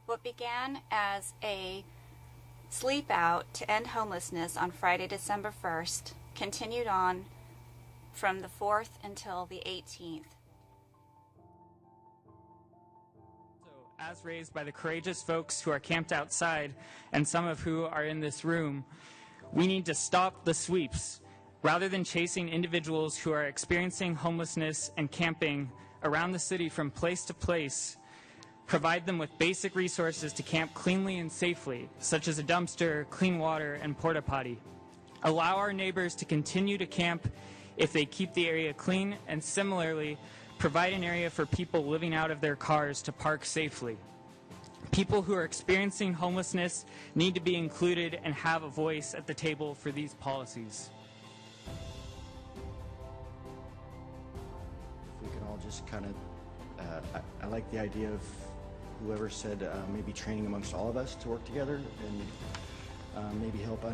What began as a sleep out to end homelessness on Friday, December 1st, continued on from the 4th until the 18th. As raised by the courageous folks who are camped outside, and some of who are in this room, we need to stop the sweeps. Rather than chasing individuals who are experiencing homelessness and camping around the city from place to place, provide them with basic resources to camp cleanly and safely, such as a dumpster, clean water, and porta potty. Allow our neighbors to continue to camp if they keep the area clean, and similarly, provide an area for people living out of their cars to park safely. People who are experiencing homelessness need to be included and have a voice at the table for these policies. If we can all just kind of, I like the idea of whoever said maybe training amongst all of us to work together and maybe help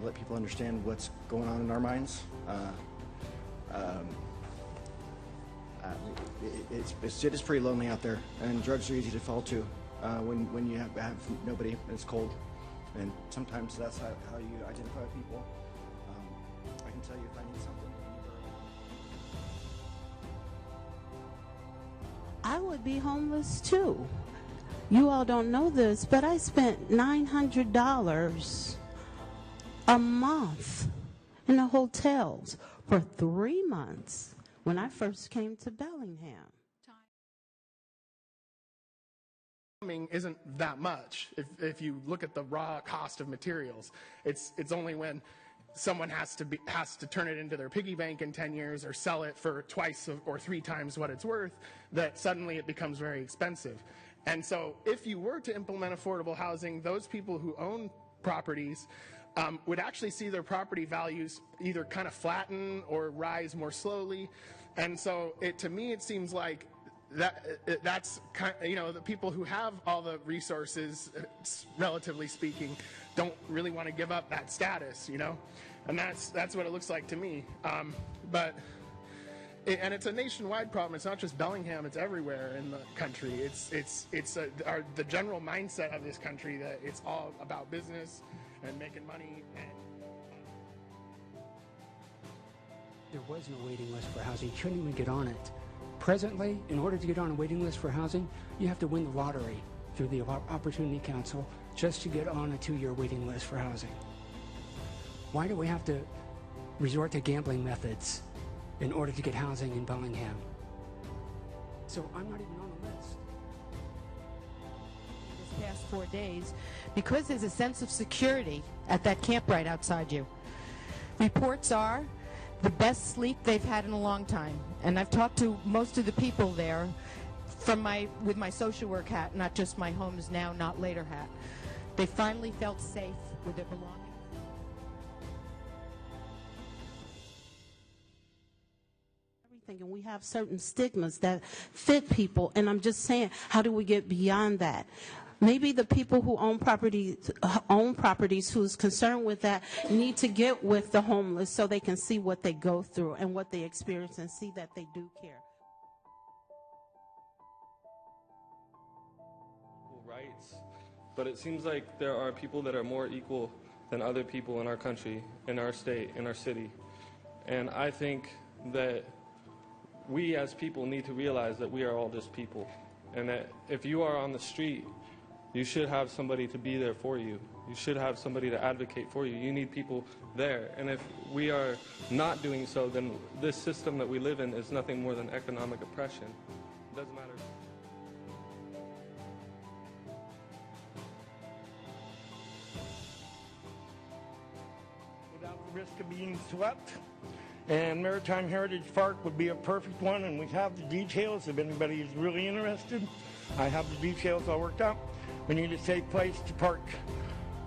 let people understand what's going on in our minds. It is pretty lonely out there, and drugs are easy to fall to when you have nobody and it's cold, and sometimes that's how you identify people. I can tell you if I need something. I would be homeless too. You all don't know this, but I spent $900 a month in the hotels for 3 months when I first came to Bellingham. Isn't that much if you look at the raw cost of materials. It's only when someone has to turn it into their piggy bank in 10 years or sell it for twice or 3 times what it's worth that suddenly it becomes very expensive. And so if you were to implement affordable housing, those people who own properties would actually see their property values either kind of flatten or rise more slowly. And so to me it seems like that's kind of, the people who have all the resources, relatively speaking, don't really want to give up that status, and that's what it looks like to me. And it's a nationwide problem. It's not just Bellingham; it's everywhere in the country. It's the general mindset of this country that it's all about business and making money. There was no waiting list for housing. You shouldn't even get on it. Presently, in order to get on a waiting list for housing, you have to win the lottery through the Opportunity Council just to get on a 2-year waiting list for housing. Why do we have to resort to gambling methods in order to get housing in Bellingham? So I'm not even on the list. This past 4 days, because there's a sense of security at that camp right outside you. Reports are the best sleep they've had in a long time. And I've talked to most of the people there with my social work hat, not just my Homes Now, Not Later hat. They finally felt safe with their belongings. And we have certain stigmas that fit people, and I'm just saying, how do we get beyond that? Maybe the people who own properties who's concerned with that need to get with the homeless so they can see what they go through and what they experience and see that they do care. Equal rights, but it seems like there are people that are more equal than other people in our country, in our state, in our city. And I think that we as people need to realize that we are all just people, and that if you are on the street, you should have somebody to be there for you. You should have somebody to advocate for you. You need people there. And if we are not doing so, then this system that we live in is nothing more than economic oppression. It doesn't matter. Without the risk of being swept, and Maritime Heritage Park would be a perfect one, and we have the details if anybody is really interested. I have the details all worked out. We need a safe place to park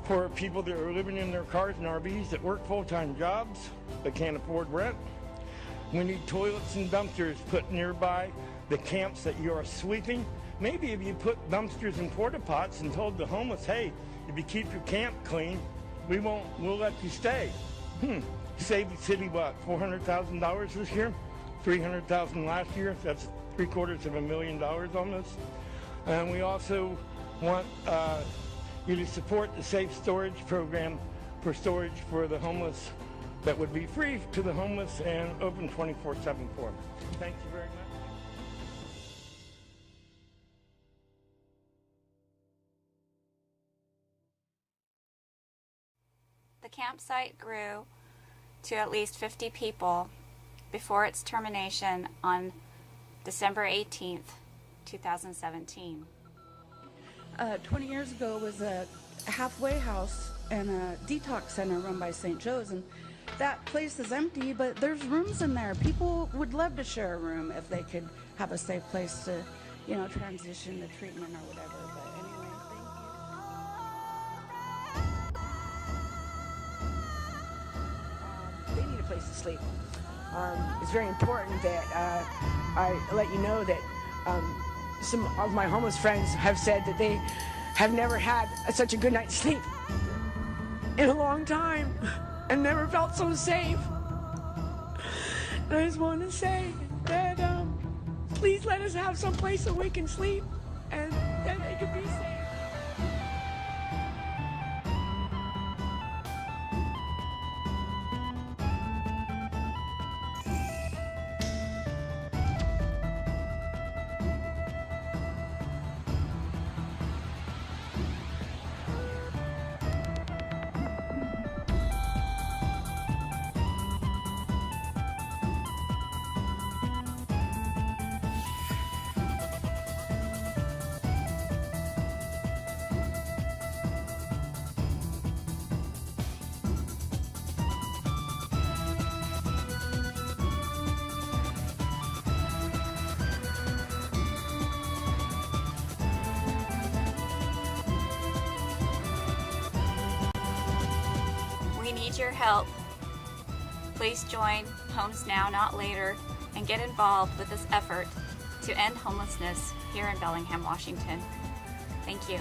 for people that are living in their cars and RVs that work full-time jobs but can't afford rent. We need toilets and dumpsters put nearby the camps that you are sweeping. Maybe if you put dumpsters and porta pots and told the homeless, hey, if you keep your camp clean, we'll let you stay. Saved the city, what, $400,000 this year? $300,000 last year? That's $750,000 almost. And we also want you to support the safe storage program for storage for the homeless that would be free to the homeless and open 24/7 for them. Thank you very much. The campsite grew to at least 50 people before its termination on December 18th, 2017. 20 years ago was a halfway house and a detox center run by St. Joe's, and that place is empty, but there's rooms in there. People would love to share a room if they could have a safe place to, you know, transition to treatment or whatever. But anyway, thank you. They need a place to sleep. It's very important that I let you know that some of my homeless friends have said that they have never had such a good night's sleep in a long time and never felt so safe. And I just want to say that please let us have some place that we can sleep and that they can be safe. We need your help. Please join Homes Now, Not Later, and get involved with this effort to end homelessness here in Bellingham, Washington. Thank you.